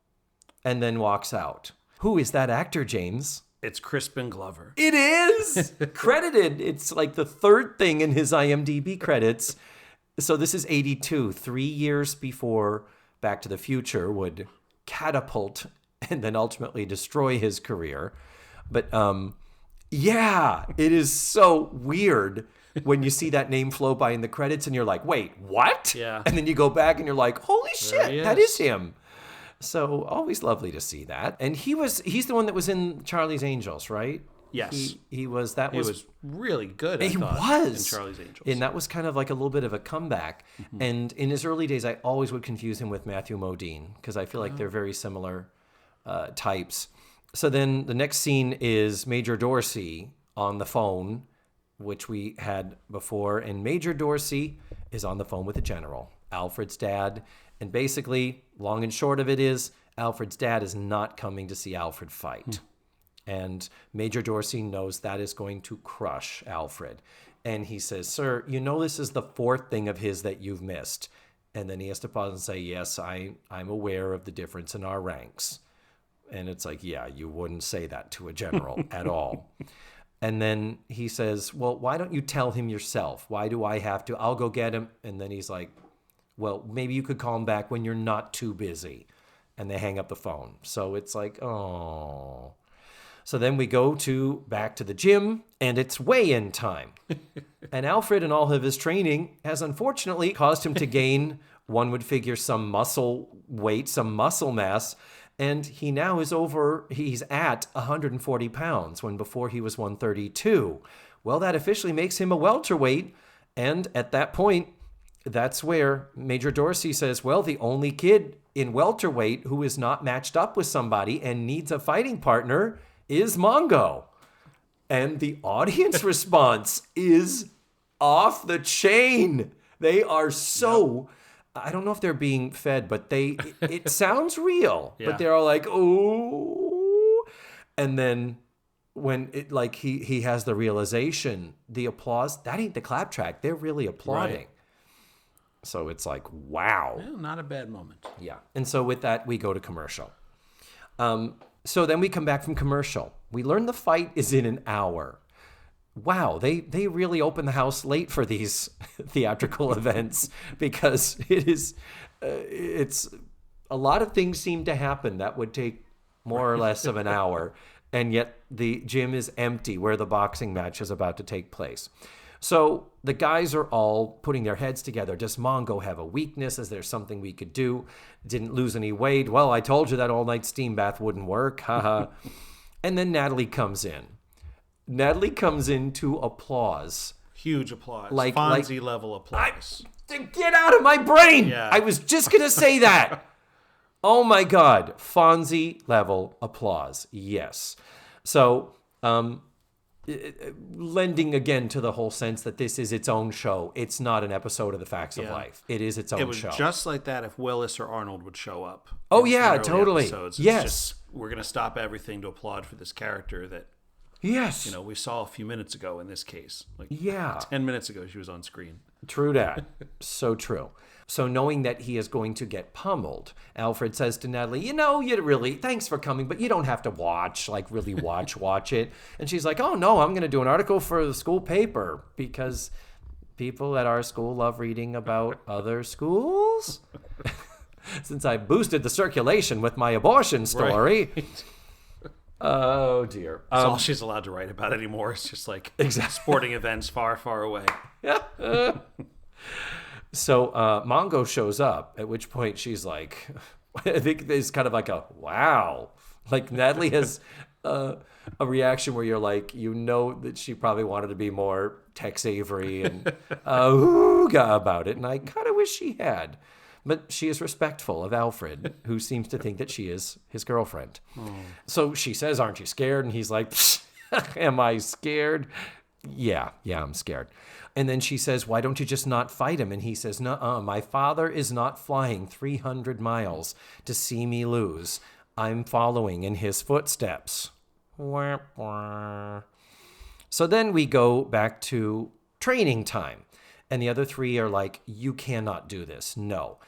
and then walks out. Who is that actor, James? It's Crispin Glover. It is credited. It's like the third thing in his IMDb credits. So this is 82, 3 years before Back to the Future would catapult and then ultimately destroy his career. But yeah, it is so weird when you see that name flow by in the credits and you're like, wait, what? Yeah. And then you go back and you're like, holy shit, that is him. So always lovely to see that. And he's the one that was in Charlie's Angels, right? Yes. He was really good, I thought, in Charlie's Angels. And that was kind of like a little bit of a comeback. Mm-hmm. And in his early days, I always would confuse him with Matthew Modine because I feel like they're very similar types. So then the next scene is Major Dorsey on the phone, which we had before. And Major Dorsey is on the phone with the general, Alfred's dad. And basically, long and short of it is, Alfred's dad is not coming to see Alfred fight. And Major Dorsey knows that is going to crush Alfred. And he says, "Sir, you know this is the fourth thing of his that you've missed." And then he has to pause and say, "Yes, I'm aware of the difference in our ranks." And it's like, yeah, you wouldn't say that to a general at all. And then he says, "Well, why don't you tell him yourself? Why do I have to? I'll go get him." And then he's like, "Well, maybe you could call him back when you're not too busy." And they hang up the phone. So it's like, oh. So then we go back to the gym, and it's weigh-in time. And Alfred and all of his training has unfortunately caused him to gain, one would figure, some muscle weight, some muscle mass. And he now he's at 140 pounds, when before he was 132. Well, that officially makes him a welterweight. And at that point, that's where Major Dorsey says, well, the only kid in welterweight who is not matched up with somebody and needs a fighting partner is Mongo. And the audience response is off the chain. They are so, I don't know if they're being fed, but it sounds real. Yeah. But they're all like, oh. And then when he has the realization, the applause, that ain't the clap track. They're really applauding. Right. So it's like, wow. Yeah, not a bad moment. Yeah. And so with that, we go to commercial. So then we come back from commercial. We learn the fight is in an hour. Wow, they really open the house late for these theatrical events, because it's a lot of things seem to happen that would take more or less of an hour, and yet the gym is empty where the boxing match is about to take place. So the guys are all putting their heads together. Does Mongo have a weakness? Is there something we could do? Didn't lose any weight. Well, I told you that all-night steam bath wouldn't work. Haha. And then Natalie comes in. Natalie comes in to applause. Huge applause. Fonzie level applause. Get out of my brain! Yeah. I was just going to say that. Oh my God. Fonzie level applause. Yes. So, lending again to the whole sense that this is its own show. It's not an episode of The Facts of Life. It is its own show. It was just like that if Willis or Arnold would show up. Oh, yeah, totally. Episodes. Yes. Just, we're going to stop everything to applaud for this character that, yes, we saw a few minutes ago in this case. 10 minutes ago she was on screen. True that. So true. So knowing that he is going to get pummeled, Alfred says to Natalie, you really, thanks for coming, but you don't have to watch it. And she's like, oh no, I'm going to do an article for the school paper because people at our school love reading about other schools. Since I boosted the circulation with my abortion story. Right. Oh dear. That's all she's allowed to write about anymore. It's just like sporting events far, far away. Yeah. So Mongo shows up, at which point she's like, I think there's kind of like a, wow. Like Natalie has a reaction where you're like, that she probably wanted to be more Tex Avery and about it. And I kind of wish she had. But she is respectful of Alfred, who seems to think that she is his girlfriend. Oh. So she says, aren't you scared? And he's like, am I scared? Yeah, I'm scared. And then she says, why don't you just not fight him? And he says, nuh-uh, my father is not flying 300 miles to see me lose. I'm following in his footsteps. So then we go back to training time. And the other three are like, you cannot do this. No.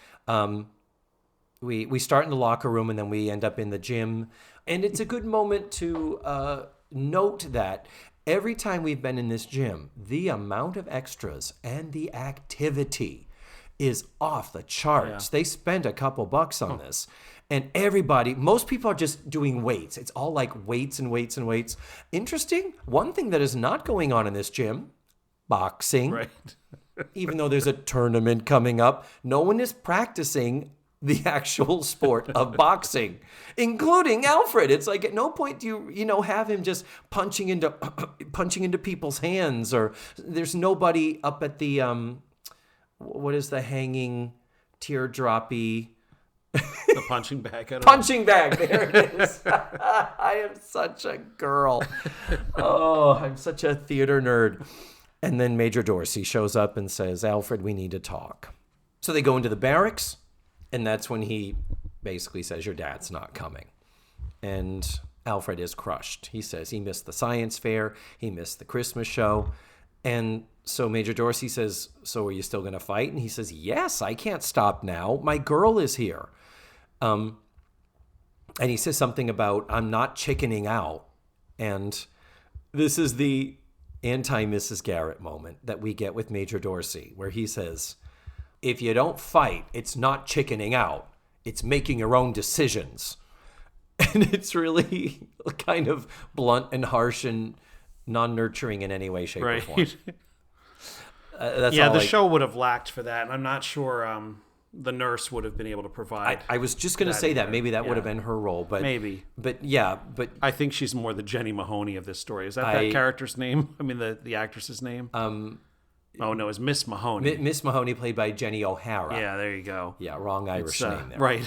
We start in the locker room and then we end up in the gym. And it's a good moment to note that every time we've been in this gym, the amount of extras and the activity is off the charts. Yeah. They spend a couple bucks on this. And most people are just doing weights. It's all like weights and weights and weights. Interesting. One thing that is not going on in this gym, boxing. Right. Even though there's a tournament coming up, no one is practicing the actual sport of boxing, including Alfred. It's like at no point do you have him just punching into people's hands, or there's nobody up at the what is the hanging teardroppy the punching bag. Punching bag. There it is. I am such a girl. Oh, I'm such a theater nerd. And then Major Dorsey shows up and says, Alfred, we need to talk. So they go into the barracks, and that's when he basically says, your dad's not coming. And Alfred is crushed. He says he missed the science fair, he missed the Christmas show. And so Major Dorsey says, so are you still going to fight? And he says, yes, I can't stop now. My girl is here. And he says something about, I'm not chickening out. And this is the anti-Mrs. Garrett moment that we get with Major Dorsey, where he says, if you don't fight, it's not chickening out. it's making your own decisions. And it's really kind of blunt and harsh and non-nurturing in any way, shape, or form. The show would have lacked for that, and I'm not sure the nurse would have been able to provide. I was just going to say that. Maybe that would have been her role. But maybe. But I think she's more the Jenny Mahoney of this story. Is that character's name? I mean, the actress's name? Oh, no, it's Miss Mahoney. Miss Mahoney, played by Jenny O'Hara. Yeah, there you go. Yeah, wrong Irish name there. Right.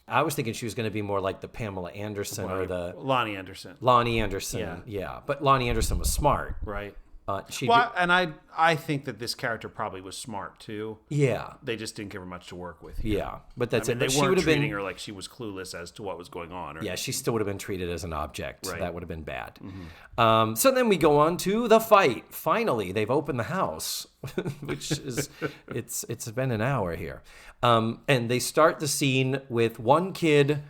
I was thinking she was going to be more like the Pamela Anderson or the... Lonnie Anderson. Lonnie Anderson, yeah. But Lonnie Anderson was smart. Right. I think that this character probably was smart too. Yeah, they just didn't give her much to work with. Here. Yeah, but that's it. They weren't treating her like she was clueless as to what was going on. Yeah, she still would have been treated as an object. Right. That would have been bad. Mm-hmm. So then we go on to the fight. Finally, they've opened the house, which is it's been an hour here, and they start the scene with one kid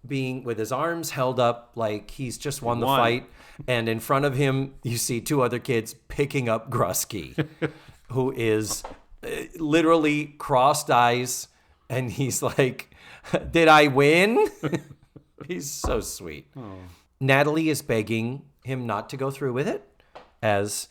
being with his arms held up like he's just won the fight. And in front of him, you see two other kids picking up Grusky, who is literally crossed eyes. And he's like, did I win? He's so sweet. Oh. Natalie is begging him not to go through with it as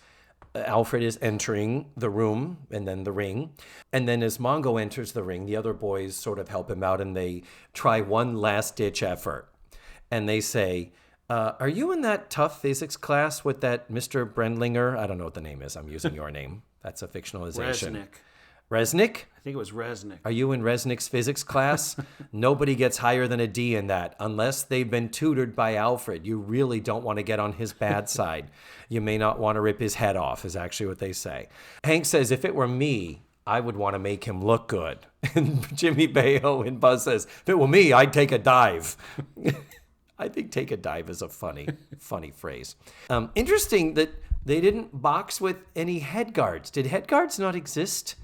Alfred is entering the room and then the ring. And then as Mongo enters the ring, the other boys sort of help him out and they try one last ditch effort. And they say, are you in that tough physics class with that Mr. Brendlinger? I don't know what the name is. I'm using your name. That's a fictionalization. Resnick? I think it was Resnick. Are you in Resnick's physics class? Nobody gets higher than a D in that unless they've been tutored by Alfred. You really don't want to get on his bad side. You may not want to rip his head off, is actually what they say. Hank says, if it were me, I would want to make him look good. And Jimmy Baio and Buzz says, if it were me, I'd take a dive. I think take a dive is a funny phrase. Interesting that they didn't box with any head guards. Did head guards not exist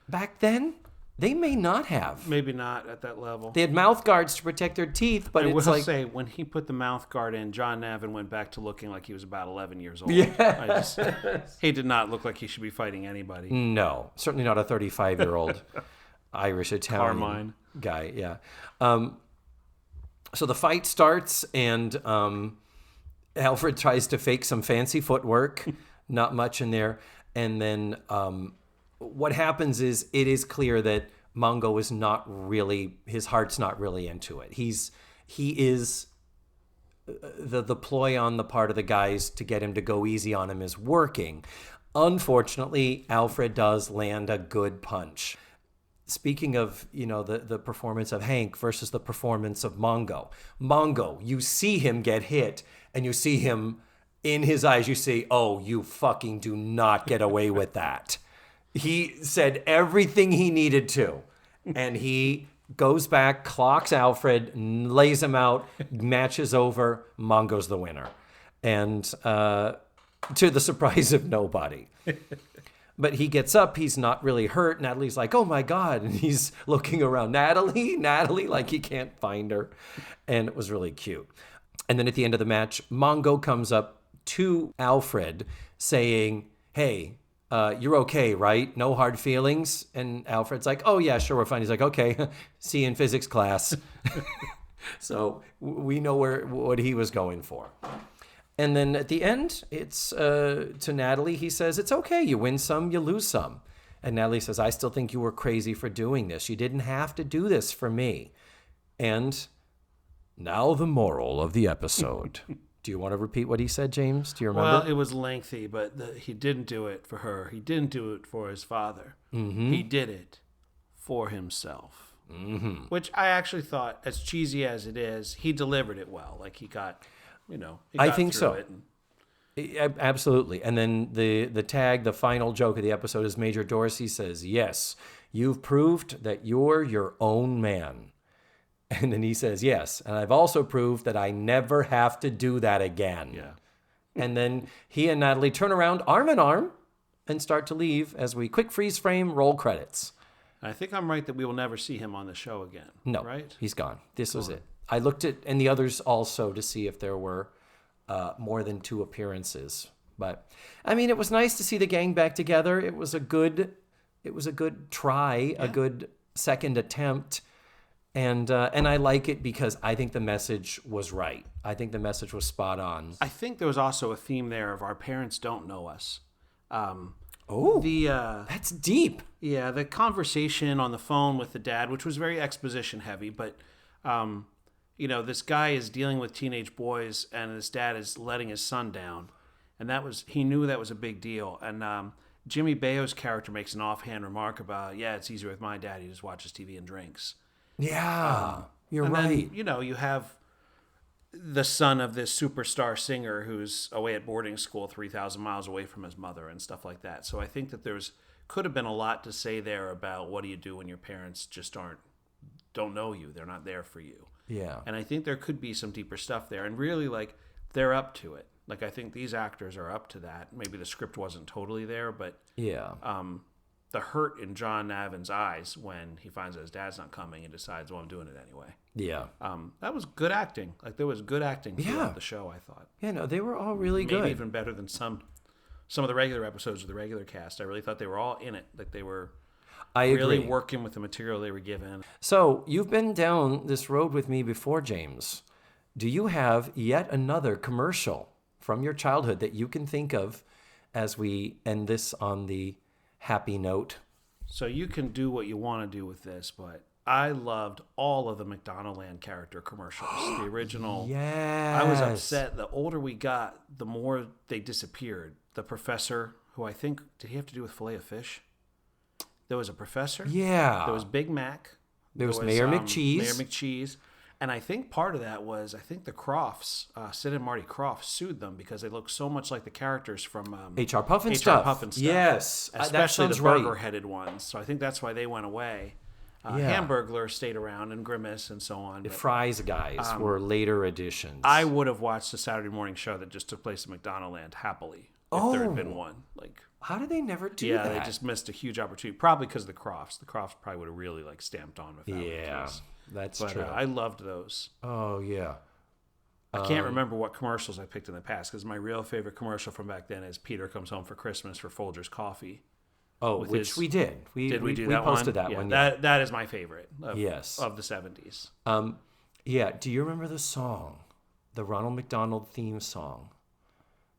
back then? They may not have. Maybe not at that level. They had mouth guards to protect their teeth, but I it's will like... say, when he put the mouth guard in, John Navin went back to looking like he was about 11 years old. Yeah. He did not look like he should be fighting anybody. No, certainly not a 35-year-old Irish-Italian guy, yeah. So the fight starts, and Alfred tries to fake some fancy footwork, not much in there. And then what happens is it is clear that Mongo is not really, his heart's not really into it. He is, the ploy on the part of the guys to get him to go easy on him is working. Unfortunately, Alfred does land a good punch. Speaking of, the performance of Hank versus the performance of Mongo. Mongo, you see him get hit, and you see him in his eyes, you say, oh, you fucking do not get away with that. He said everything he needed to, and he goes back, clocks Alfred, lays him out, match is over, Mongo's the winner. And to the surprise of nobody. But he gets up, he's not really hurt. Natalie's like, oh my God. And he's looking around, Natalie, like he can't find her. And it was really cute. And then at the end of the match, Mongo comes up to Alfred saying, hey, you're okay, right? No hard feelings? And Alfred's like, oh yeah, sure, we're fine. He's like, okay, see you in physics class. So we know what he was going for. And then at the end, it's to Natalie. He says, it's okay. You win some, you lose some. And Natalie says, I still think you were crazy for doing this. You didn't have to do this for me. And now the moral of the episode. Do you want to repeat what he said, James? Do you remember? Well, it was lengthy, but he didn't do it for her. He didn't do it for his father. Mm-hmm. He did it for himself. Mm-hmm. Which I actually thought, as cheesy as it is, he delivered it well. Like he got... I think so. Absolutely. And then the tag, the final joke of the episode is Major Dorsey says, yes, you've proved that you're your own man. And then he says, yes, and I've also proved that I never have to do that again. Yeah. And then he and Natalie turn around arm in arm and start to leave as we quick freeze frame roll credits. I think I'm right that we will never see him on the show again. No, right? He's gone. This was it. I looked at, and the others also, to see if there were more than 2 appearances. But, I mean, it was nice to see the gang back together. It was a good try, a good second attempt. And I like it because I think the message was right. I think the message was spot on. I think there was also a theme there of our parents don't know us. That's deep. Yeah, the conversation on the phone with the dad, which was very exposition heavy, but this guy is dealing with teenage boys, and his dad is letting his son down, and he knew that was a big deal. And Jimmy Baio's character makes an offhand remark about, it's easier with my dad; he just watches TV and drinks. Yeah, you're and right. Then, you have the son of this superstar singer who's away at boarding school 3,000 miles away from his mother and stuff like that. So I think that could have been a lot to say there about what do you do when your parents just don't know you. They're not there for you. Yeah. And I think there could be some deeper stuff there. And really, they're up to it. I think these actors are up to that. Maybe the script wasn't totally there, but yeah. The hurt in John Navin's eyes when he finds that his dad's not coming and decides, I'm doing it anyway. Yeah. That was good acting. There was good acting throughout the show, I thought. Yeah, no, they were all really good. Maybe even better than some of the regular episodes of the regular cast. I really thought they were all in it. They were really working with the material they were given. So you've been down this road with me before, James. Do you have yet another commercial from your childhood that you can think of as we end this on the happy note? So you can do what you want to do with this, but I loved all of the McDonaldland character commercials. The original. Yes. I was upset. The older we got, the more they disappeared. The professor, who I think, did he have to do with filet of fish? There was a professor. Yeah. There was Big Mac. There was Mayor McCheese. Mayor McCheese. And I think part of that was, the Crofts, Sid and Marty Crofts, sued them because they look so much like the characters from HR Puffin stuff. Yes. Especially the burger-headed ones. So I think that's why they went away. Hamburglar stayed around, and Grimace and so on. The Fries guys were later additions. I would have watched the Saturday morning show that just took place in McDonaldland happily if there had been one. How did they never do that? Yeah, they just missed a huge opportunity. Probably because of the Crofts. The Crofts probably would have really stamped on with that. Yeah, that's true. I loved those. Oh, yeah. I can't remember what commercials I picked in the past because my real favorite commercial from back then is Peter Comes Home for Christmas for Folgers Coffee. Oh, which we did. We do that one? Posted that yeah, one. That is my favorite of the 70s. Yeah. Do you remember the song? The Ronald McDonald theme song.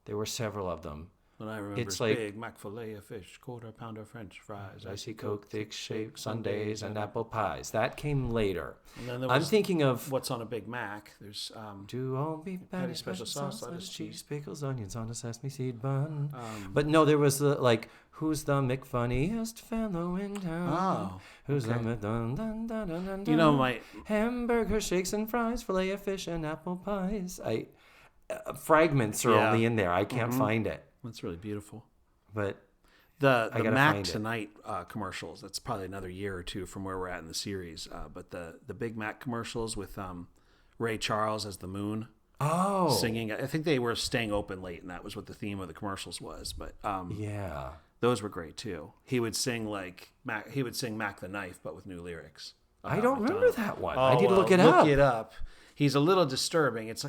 There were several of them. What I remember is Big Mac filet of fish, quarter pounder French fries, icy Coke, thick shake, sundaes, and apple pies. That came later. I'm thinking of what's on a Big Mac. There's do all beef patty, special sauce, lettuce, cheese, pickles, onions on a sesame seed bun. But no, there was the who's the McFunniest fellow in town? Oh, who's okay. the dun, dun, dun, dun, dun, you know my hamburger shakes and fries, filet of fish and apple pies. Fragments are only in there. I can't find it. That's really beautiful. But the Mac Tonight commercials, that's probably another year or two from where we're at in the series. But the Big Mac commercials with Ray Charles as the moon singing. I think they were staying open late, and that was what the theme of the commercials was. But those were great too. He would sing Mac the Knife, but with new lyrics. I don't remember that one. I need to look it up. Look it up. He's a little disturbing. It's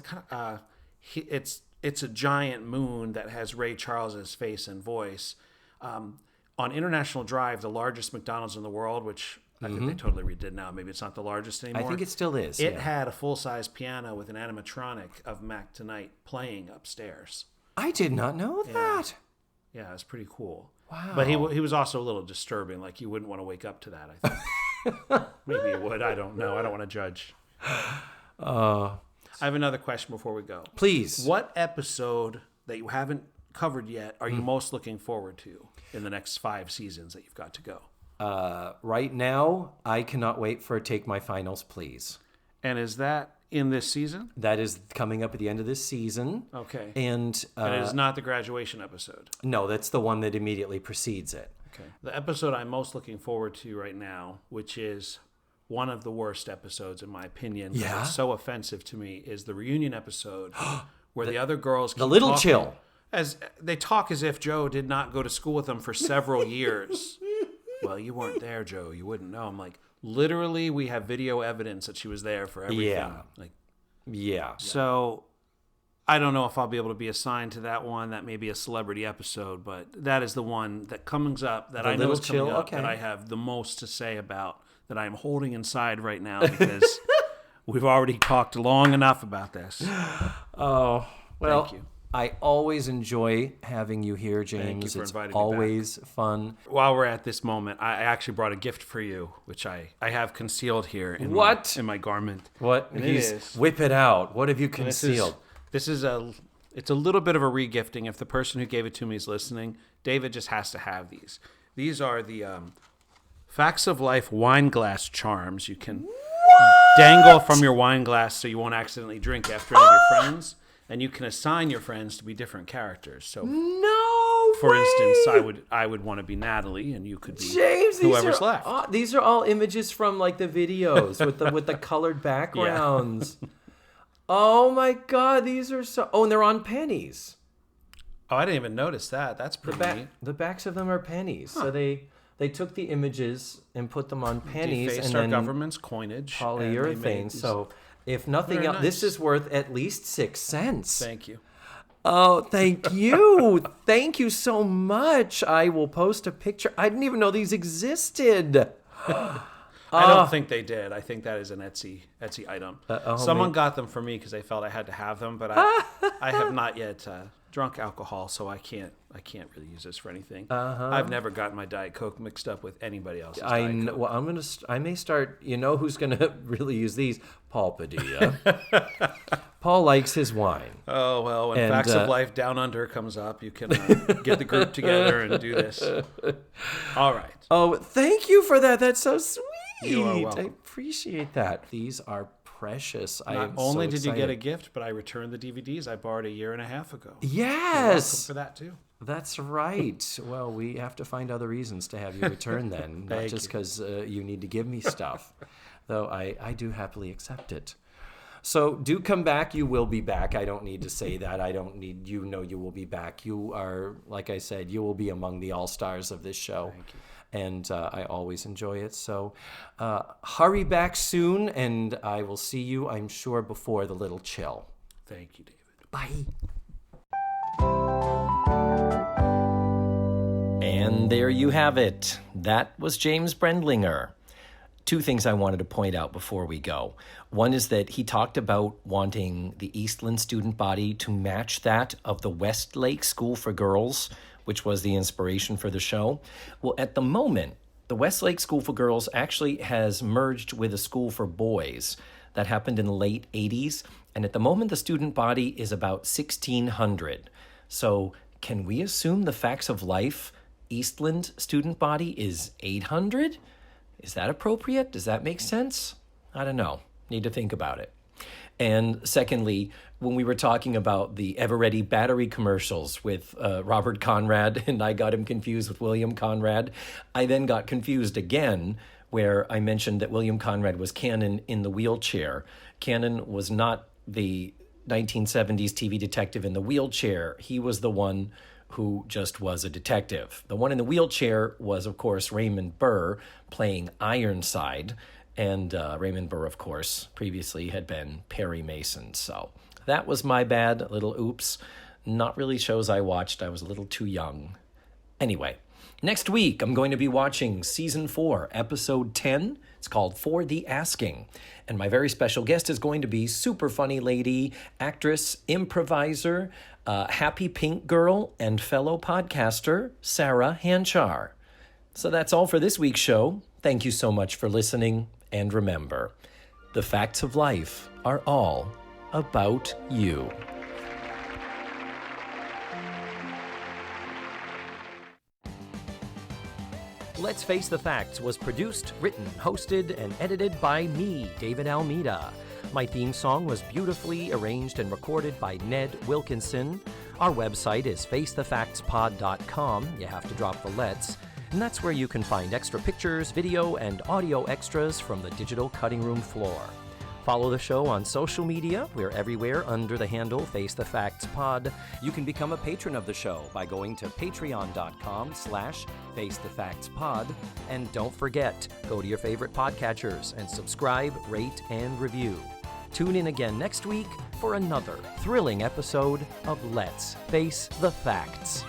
it's a giant moon that has Ray Charles's face and voice. On International Drive, the largest McDonald's in the world, which I think they totally redid now. Maybe it's not the largest anymore. I think it still is. It had a full-size piano with an animatronic of Mac Tonight playing upstairs. I did not know that. Yeah, it's pretty cool. Wow. But he was also a little disturbing. You wouldn't want to wake up to that, I think. Maybe you would. I don't know. I don't want to judge. I have another question before we go. Please. What episode that you haven't covered yet are you most looking forward to in the next 5 seasons that you've got to go? Right now, I cannot wait for Take My Finals, Please. And is that in this season? That is coming up at the end of this season. Okay. And it is not the graduation episode? No, that's the one that immediately precedes it. Okay. The episode I'm most looking forward to right now, which is one of the worst episodes in my opinion, because it's so offensive to me, is the reunion episode where the other girls keep the little talking, chill. As they talk as if Joe did not go to school with them for several years. Well, you weren't there, Joe. You wouldn't know. I'm like, literally, we have video evidence that she was there for everything. Yeah. So I don't know if I'll be able to be assigned to that one. That may be a celebrity episode, but that is the one that comes up that I know is coming up that I have the most to say about that I'm holding inside right now because we've already talked long enough about this. Oh, well, Thank you. I always enjoy having you here, James. Thank you for it's inviting me always fun. While we're at this moment, I actually brought a gift for you, which I have concealed here in my garment. What? And Whip it out. What have you concealed? It's a little bit of a regifting. If the person who gave it to me is listening, David just has to have these. These are the Facts of Life wine glass charms. You can dangle from your wine glass so you won't accidentally drink after any of your friends. And you can assign your friends to be different characters. So, for instance, I would want to be Natalie, and you could be James, whoever's left. These are all images from like the videos with the colored backgrounds. Yeah. Oh my God, these are so. Oh, and they're on pennies. Oh, I didn't even notice that. That's pretty neat. The backs of them are pennies. Huh. So they took the images and put them on pennies, Defaced and our then government's coinage, polyurethane. So. If nothing else, this is worth at least 6 cents. Thank you. Oh, thank you. Thank you so much. I will post a picture. I didn't even know these existed. I don't think they did. I think that is an Etsy item. Someone got them for me because they felt I had to have them, but I have not yet drunk alcohol, so I can't really use this for anything. I've never gotten my Diet Coke mixed up with anybody else's Diet Coke. Well, I may start. You know who's gonna really use these? Paul Padilla. Paul likes his wine. Oh well, when Facts of Life Down Under comes up, you can get the group together and do this. All right. Oh, thank you for that. That's so sweet. You are welcome. I appreciate that. These are precious. Not only did you get a gift, but I returned the DVDs I borrowed a year and a half ago. Yes. You're welcome for that too. That's right. Well, we have to find other reasons to have you return then, not just because you need to give me stuff, though I do happily accept it. So do come back. You will be back. I don't need to say that. I don't need you will be back. You are, like I said, you will be among the all-stars of this show. Thank you. And I always enjoy it. So hurry back soon, and I will see you, I'm sure, before the little chill. Thank you, David. Bye. And there you have it. That was James Brendlinger. 2 things I wanted to point out before we go. One is that he talked about wanting the Eastland student body to match that of the Westlake School for Girls, which was the inspiration for the show. Well, at the moment, the Westlake School for Girls actually has merged with a school for boys. That happened in the late 80s. And at the moment, the student body is about 1,600. So can we assume the Facts of Life Eastland student body is 800? Is that appropriate? Does that make sense? I don't know. Need to think about it. And secondly, when we were talking about the Eveready battery commercials with Robert Conrad, and I got him confused with William Conrad, I then got confused again where I mentioned that William Conrad was Cannon in the wheelchair. Cannon was not the 1970s TV detective in the wheelchair. He was the one who just was a detective. The one in the wheelchair was, of course, Raymond Burr playing Ironside. And Raymond Burr, of course, previously had been Perry Mason. So that was my bad, a little oops. Not really shows I watched. I was a little too young. Anyway, next week I'm going to be watching Season 4, Episode 10. It's called For the Asking. And my very special guest is going to be super funny lady, actress, improviser, happy pink girl, and fellow podcaster, Sarah Hanchar. So that's all for this week's show. Thank you so much for listening. And remember, the facts of life are all about you. Let's Face the Facts was produced, written, hosted, and edited by me, David Almeida. My theme song was beautifully arranged and recorded by Ned Wilkinson. Our website is facethefactspod.com. You have to drop the let's. And that's where you can find extra pictures, video, and audio extras from the digital cutting room floor. Follow the show on social media. We're everywhere under the handle Face the Facts Pod. You can become a patron of the show by going to patreon.com/FaceTheFactsPod. And don't forget, go to your favorite podcatchers and subscribe, rate, and review. Tune in again next week for another thrilling episode of Let's Face the Facts.